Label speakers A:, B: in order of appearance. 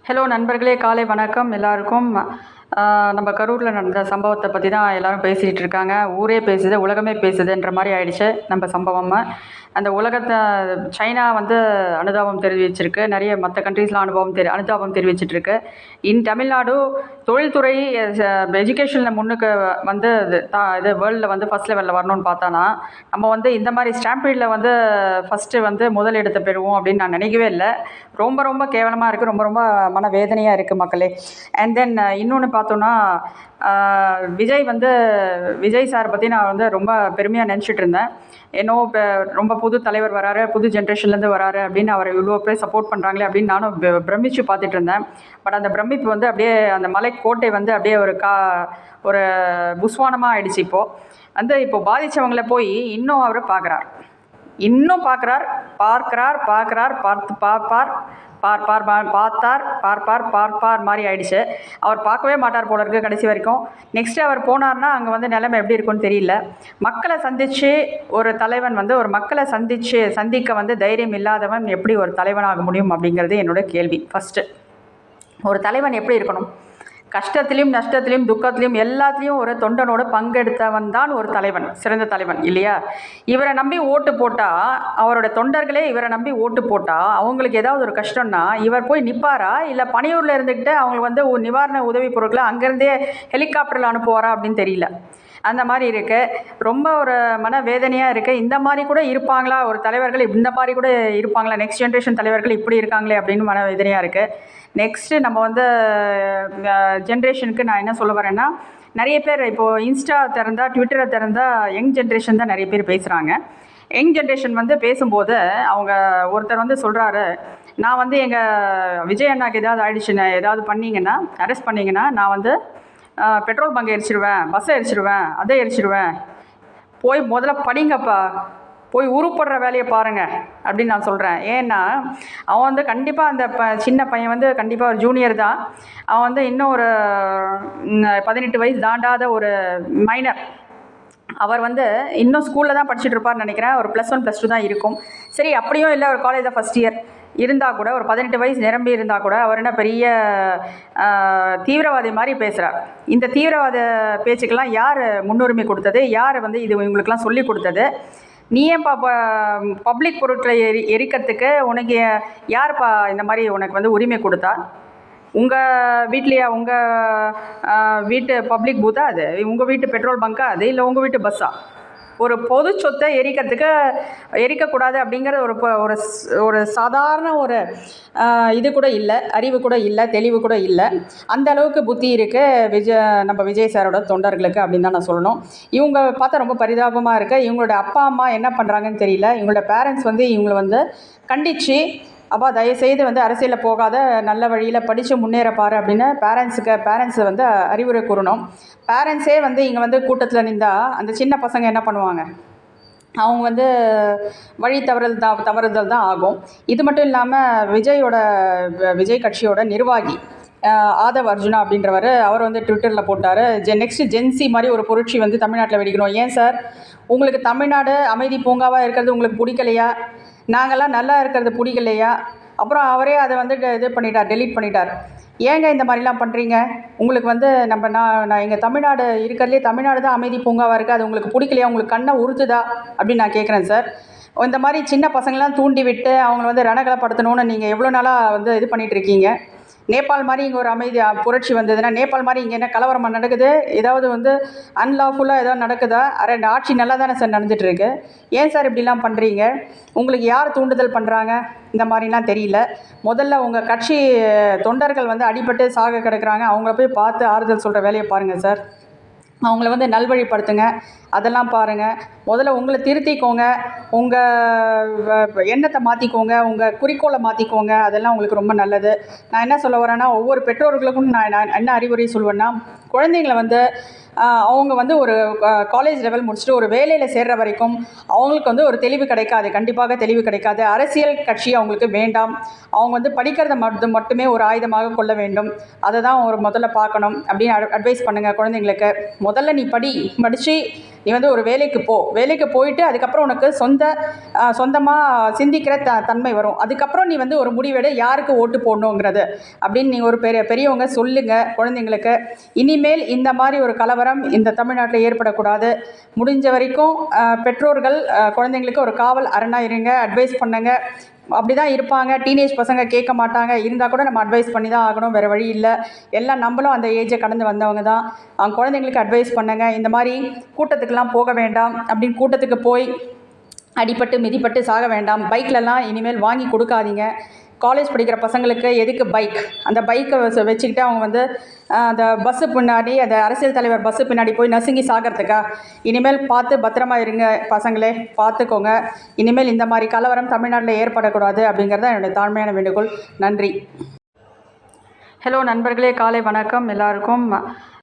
A: Hello நண்பர்களே, காலை வணக்கம் எல்லாருக்கும். நம்ம கரூரில் நடந்த சம்பவத்தை பற்றி தான் எல்லோரும் பேசிகிட்டு இருக்காங்க. ஊரே பேசுது, உலகமே பேசுதுன்ற மாதிரி ஆயிடுச்சு நம்ம சம்பவம். அந்த உலகத்தை சைனா வந்து அனுதாபம் தெரிவிச்சிருக்கு, நிறைய மற்ற கண்ட்ரீஸ்லாம் அனுதாபம் தெரிவிச்சிட்ருக்கு. தமிழ்நாடு தொழில்துறை எஜுகேஷனில் முன்னுக்கு வந்து இது வேர்ல்டில் வந்து ஃபஸ்ட் லெவலில் வரணும்னு பார்த்தானா நம்ம வந்து இந்த மாதிரி ஸ்டாம்பீடில் வந்து ஃபஸ்ட்டு வந்து முதல் இடத்தை பெறுவோம் அப்படின்னு நான் நினைக்கவே இல்லை. ரொம்ப ரொம்ப கேவலமாக இருக்குது, ரொம்ப ரொம்ப மனவேதனையாக இருக்குது மக்களே. அண்ட் தென் இன்னொன்று பார்த்தோன்னா, விஜய் சார் பற்றி நான் வந்து ரொம்ப பெருமையாக நினச்சிட்டு இருந்தேன். ஏன்னோ இப்போ ரொம்ப புது தலைவர் வராரு, புது ஜென்ரேஷன்லேருந்து வராரு அப்படின்னு அவரை இவ்வளோ பேர் சப்போர்ட் பண்ணுறாங்களே அப்படின்னு நானும் பிரமிச்சு பார்த்துட்டு இருந்தேன். பட் அந்த பிரமிப்பு வந்து அப்படியே அந்த மலைக்கோட்டை வந்து அப்படியே ஒரு புஸ்வானமாக ஆயிடுச்சு. இப்போது பாதித்தவங்களை போய் இன்னும் அவரை பார்க்குறார், பார்ப்பார் மாதிரி ஆயிடுச்சு. அவர் பார்க்கவே மாட்டார் போல இருக்குது கடைசி வரைக்கும். நெக்ஸ்ட்டு அவர் போனார்னா அங்கே வந்து நிலைமை எப்படி இருக்குன்னு தெரியல. மக்களை சந்தித்து ஒரு தலைவன் வந்து சந்திக்க வந்து தைரியம் இல்லாதவன் எப்படி ஒரு தலைவனாக முடியும் அப்படிங்கிறது என்னோட கேள்வி. ஃபஸ்ட்டு ஒரு தலைவன் எப்படி இருக்கணும்? கஷ்டத்துலேயும் நஷ்டத்துலேயும் துக்கத்துலேயும் எல்லாத்துலேயும் ஒரு தொண்டனோட பங்கெடுத்தவன் தான் ஒரு தலைவன், சிறந்த தலைவன் இல்லையா? இவரை நம்பி ஓட்டு போட்டால், அவரோட தொண்டர்களே இவரை நம்பி ஓட்டு போட்டால் அவங்களுக்கு ஏதாவது ஒரு கஷ்டம்னா இவர் போய் நிற்பாரா, இல்லை பணியூரில் இருந்துக்கிட்டு அவங்களுக்கு வந்து ஒரு நிவாரண உதவி பொருட்களை அங்கேருந்தே ஹெலிகாப்டரில் அனுப்புவாரா அப்படின்னு தெரியல. அந்த மாதிரி இருக்குது. ரொம்ப ஒரு மனவேதனையாக இருக்குது. இந்த மாதிரி கூட இருப்பாங்களா ஒரு தலைவர்கள், இந்த மாதிரி கூட இருப்பாங்களா, நெக்ஸ்ட் ஜென்ரேஷன் தலைவர்கள் இப்படி இருக்காங்களே அப்படின்னு மனவேதனையாக இருக்குது. நெக்ஸ்ட்டு நம்ம வந்து ஜென்ரேஷனுக்கு நான் என்ன சொல்ல வரேன்னா, நிறைய பேர் இப்போது இன்ஸ்டா திறந்தா, ட்விட்டரை திறந்தா யங் ஜென்ரேஷன் தான் நிறைய பேர் பேசுகிறாங்க. யங் ஜென்ரேஷன் வந்து பேசும்போது அவங்க ஒருத்தர் வந்து சொல்கிறாரு, நான் வந்து எங்கள் விஜய் அண்ணாக்கு ஏதாவது ஆயிடுச்சுன்னா, ஏதாவது பண்ணிங்கன்னா, அரெஸ்ட் பண்ணிங்கன்னா நான் வந்து பெட்ரோல் பங்க் எரிச்சிடுவேன், பஸ்ஸை எரிச்சிடுவேன், அதை எரிச்சிடுவேன், போய் முதல்ல படிங்கப்பா, போய் உருப்படுற வேலையை பாருங்கள் அப்படின்னு நான் சொல்கிறேன். ஏன்னா அவன் வந்து கண்டிப்பாக அந்த சின்ன பையன் வந்து கண்டிப்பாக ஒரு ஜூனியர் தான். அவன் வந்து இன்னும் ஒரு 18 வயசு தாண்டாத ஒரு மைனர். அவர் வந்து இன்னும் ஸ்கூலில் தான் படிச்சுட்டு இருப்பார்னு நினைக்கிறேன். ஒரு +1 +2 தான் இருக்கும். சரி, அப்படியும் இல்லை, ஒரு காலேஜில் ஃபஸ்ட் இயர் இருந்தால் கூட, ஒரு 18 வயசு நிரம்பி இருந்தால் கூட அவர் என்ன பெரிய தீவிரவாதி மாதிரி பேசுகிறார். இந்த தீவிரவாத பேச்சுக்கெல்லாம் யார் முன்னுரிமை கொடுத்தது? யார் வந்து இது இவங்களுக்கெல்லாம் சொல்லி கொடுத்தது? நீ ஏன்ப்பா பப்ளிக் பொருட்களை எரிக்கிறதுக்கு உனக்கு யார்ப்பா இந்த மாதிரி உனக்கு வந்து உரிமை கொடுத்தா? உங்கள் வீட்லையா, உங்கள் வீட்டு பப்ளிக் பூத்தா அது? உங்கள் வீட்டு பெட்ரோல் பங்கா அது? இல்லை உங்கள் வீட்டு பஸ்ஸா? ஒரு பொது சொத்தை எரிக்கக்கூடாது அப்படிங்கிற ஒரு சாதாரண ஒரு இது கூட இல்லை, அறிவு கூட இல்லை, தெளிவு கூட இல்லை. அந்த அளவுக்கு புத்தி இருக்குது நம்ம விஜய் சாரோட தொண்டர்களுக்கு அப்படின்னு தான் நான் சொல்லணும். இவங்க பார்த்தா ரொம்ப பரிதாபமாக இருக்குது. இவங்களோட அப்பா அம்மா என்ன பண்ணுறாங்கன்னு தெரியல. இவங்களோட பேரண்ட்ஸ் வந்து இவங்களை வந்து கண்டித்து, அப்பா தயவுசெய்து வந்து அரசியலில் போகாத, நல்ல வழியில் படித்து முன்னேற பாரு அப்படின்னு பேரண்ட்ஸை வந்து அறிவுரை கூறணும். பேரண்ட்ஸே வந்து இங்கே வந்து கூட்டத்தில் நின்றால் அந்த சின்ன பசங்க என்ன பண்ணுவாங்க? அவங்க வந்து வழி தவறுதல் தான் ஆகும். இது மட்டும் இல்லாமல் விஜய் கட்சியோட நிர்வாகி ஆதவ் அர்ஜுனா அப்படின்றவர், அவர் வந்து ட்விட்டரில் போட்டார், நெக்ஸ்ட்டு ஜென்சி மாதிரி ஒரு புரட்சி வந்து தமிழ்நாட்டில் வெடிக்கணும். ஏன் சார், உங்களுக்கு தமிழ்நாடு அமைதி பூங்காவாக இருக்கிறது உங்களுக்கு பிடிக்கலையா? நாங்கள்லாம் நல்லா இருக்கிறது பிடிக்கலையா? அப்புறம் அவரே அதை வந்து டெலீட் பண்ணிட்டார். ஏங்க இந்த மாதிரிலாம் பண்ணுறீங்க? உங்களுக்கு வந்து நான் எங்கள் தமிழ்நாடு இருக்கிறதுலே தமிழ்நாடு தான் அமைதி பூங்காவாக இருக்குது, அது உங்களுக்கு பிடிக்கலையா? உங்களுக்கு கண்ணை உறுத்துதா அப்படின்னு நான் கேட்குறேன் சார். இந்த மாதிரி சின்ன பசங்களாம் தூண்டி விட்டு அவங்கள வந்து ரணகலப்படுத்தணும்னு நீங்கள் எவ்வளோ நாளாக வந்து இது பண்ணிகிட்ருக்கீங்க? நேபாள் மாதிரி இங்கே ஒரு அமைதி புரட்சி வந்ததுன்னா, நேபாள் மாதிரி இங்கே என்ன கலவரமாக நடக்குது? ஏதாவது வந்து அன்லாஃபுல்லாக ஏதாவது நடக்குதா? இந்த ஆட்சி நல்லா தானே சார் நடந்துகிட்ருக்கு. ஏன் சார் இப்படிலாம் பண்ணுறீங்க? உங்களுக்கு யார் தூண்டுதல் பண்ணுறாங்க? இந்த மாதிரிலாம் தெரியல. முதல்ல உங்கள் கட்சி தொண்டர்கள் வந்து அடிபட்டு சாக கிடக்குறாங்க, அவங்கள போய் பார்த்து ஆறுதல் சொல்கிற வேலையை பாருங்கள் சார். அவங்கள வந்து நல்வழிப்படுத்துங்க, அதெல்லாம் பாருங்கள். முதல்ல உங்களை திருத்திக்கோங்க, உங்கள் எண்ணத்தை மாற்றிக்கோங்க, உங்கள் குறிக்கோளை மாற்றிக்கோங்க. அதெல்லாம் உங்களுக்கு ரொம்ப நல்லது. நான் என்ன சொல்ல வரேன்னா, ஒவ்வொரு பெற்றோர்களுக்கும் நான் என்ன அறிவுரை சொல்வேன்னா, குழந்தைங்களை வந்து அவங்க வந்து ஒரு காலேஜ் லெவல் முடிச்சுட்டு ஒரு வேலையில் சேர்கிற வரைக்கும் அவங்களுக்கு வந்து ஒரு தெளிவு கிடைக்காது, கண்டிப்பாக தெளிவு கிடைக்காது. அரசியல் கட்சி அவங்களுக்கு வேண்டாம். அவங்க வந்து படிக்கிறத மட்டுமே ஒரு ஆயுதமாக கொள்ள வேண்டும். அதை தான் ஒரு முதல்ல பார்க்கணும் அப்படின்னு அட்வைஸ் பண்ணுங்கள் குழந்தைங்களுக்கு. முதல்ல நீ படித்து நீ வந்து ஒரு வேலைக்கு போயிட்டு அதுக்கப்புறம் உனக்கு சொந்தமாக சிந்திக்கிற தன்மை வரும். அதுக்கப்புறம் நீ வந்து ஒரு முடிவெடு யாருக்கு ஓட்டு போடணுங்கிறது அப்படின்னு நீங்கள் ஒரு பெரியவங்க சொல்லுங்கள் குழந்தைங்களுக்கு. இனிமேல் இந்த மாதிரி ஒரு கலவரம் இந்த தமிழ்நாட்டில் ஏற்படக்கூடாது. முடிஞ்ச வரைக்கும் பெற்றோர்கள் குழந்தைங்களுக்கு ஒரு காவல் அரணாக இருங்க, அட்வைஸ் பண்ணுங்க. அப்படி தான் இருப்பாங்க. டீனேஜ் பசங்க கேட்க மாட்டாங்க. இருந்தால் கூட நம்ம அட்வைஸ் பண்ணி தான் ஆகணும், வேறு வழி இல்லை. எல்லாம் நம்மளும் அந்த ஏஜை கடந்து வந்தவங்க தான். அவங்க குழந்தைங்களுக்கு அட்வைஸ் பண்ணுங்கள். இந்த மாதிரி கூட்டத்துக்கெல்லாம் போக வேண்டாம் அப்படின்னு, கூட்டத்துக்கு போய் அடிபட்டு மிதிப்பட்டு சாக வேண்டாம். பைக்லலாம் இனிமேல் வாங்கி கொடுக்காதீங்க. காலேஜ் படிக்கிற பசங்களுக்கு எதுக்கு பைக்? அந்த பைக்கை வச்சுக்கிட்டு அவங்க வந்து அந்த பஸ்ஸு பின்னாடி, அந்த அரசியல் தலைவர் பஸ்ஸு பின்னாடி போய் நசுங்கி சாகிறதுக்கா? இனிமேல் பார்த்து பத்திரமா இருங்க பசங்களே, பார்த்துக்கோங்க. இனிமேல் இந்த மாதிரி கலவரம் தமிழ்நாட்டில் ஏற்படக்கூடாது அப்படிங்கிறது தான் என்னுடைய தாழ்மையான வேண்டுகோள். நன்றி. ஹலோ நண்பர்களே, காலை வணக்கம் எல்லாருக்கும்.